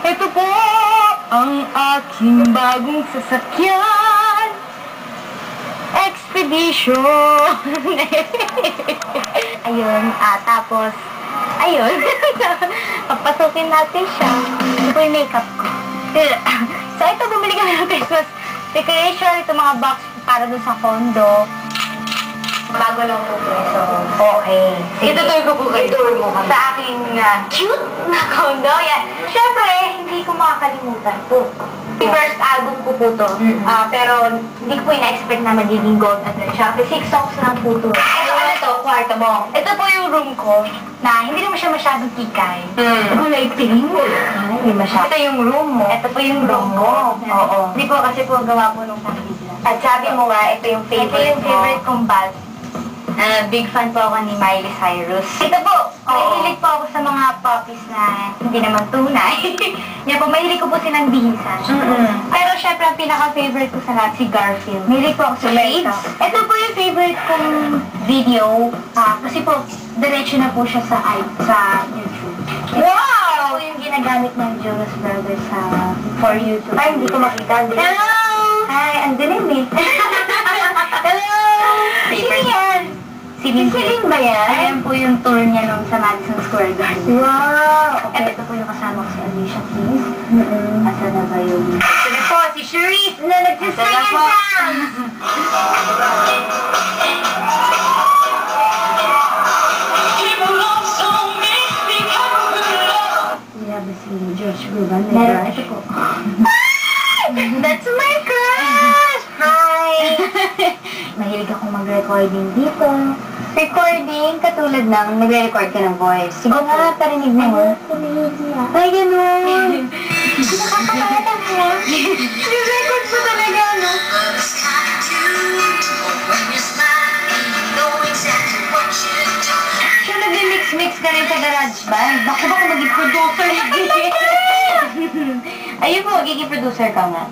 Ito po ang aking bagong sasakyan. Expedition. Ayun, tapos, ayun. Papasukin natin siya. Ito po yung makeup ko. So, ito, bumili kami ng Christmas decoration. Ito mga box para dun sa condo. Bago lang po po. So, okay. Itutur ko po kayo. Itutur mo kami. Sa aking cute na condo. Yan. Siyempre, hindi ko makakalimutan po. First album ko po to. Pero hindi ko po ina-expect na magiging gold at siya. Kasi 6 songs lang po to. Ito, ano to? Kwarto mo. Ito po yung room ko na hindi naman siya masyadong kikay. Kulay pink. Hindi masyadong. Ito yung room mo. Ito po yung room mo. Oo. Hindi po kasi po gawa po nung pamilya. At sabi mo nga, ito yung favorite mo. Ito yung favorite kong bag. Big fan po ako ni Miley Cyrus. Ito po, mahilig po ako sa mga puppies na hindi naman tunay. Yan po, mahilig ko po silang bihisan. Pero syempre, ang pinaka-favorite ko sa lahat si Garfield. Mahilig po ako sa shades. Ito po yung favorite kong video. Kasi po, diretso na po siya sa YouTube. Wow! Ito po yung ginagamit ng Jonas Brothers for YouTube. Ay, hindi ko makita. Hello! Hi, ang dilim eh. Hello! Sino yan? Si Celine ba yan? Ayan po yung tour niya nung sa Madison Square Garden. Wow! Okay, ito po yung kasama ko si Alicia Keys. Asa na ba yung... Ito na po, si Cherise na nagsising and dance! Wala ba si George Ruben? Meron, ito po. That's my crush! Hi! Mahilig akong mag-recording dito. Recording, katulad ng nagre-record ka ng voice. Siguro nga, parinig mo. Ay, gano'n. Nakakapagatan mo. Nag-record mo talaga, no? Siya nag-mix-mix ka rin sa garage band. Baka baka maging producer. Ayun po, magiging producer ka nga.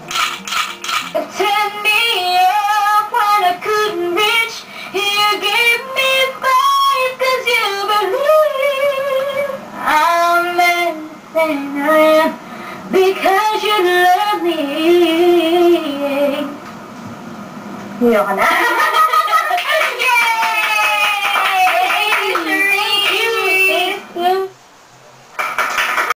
Turn me up when I couldn't reach. You gave me five cause you believe I'm everything I am because you love me. Hiyo ka na.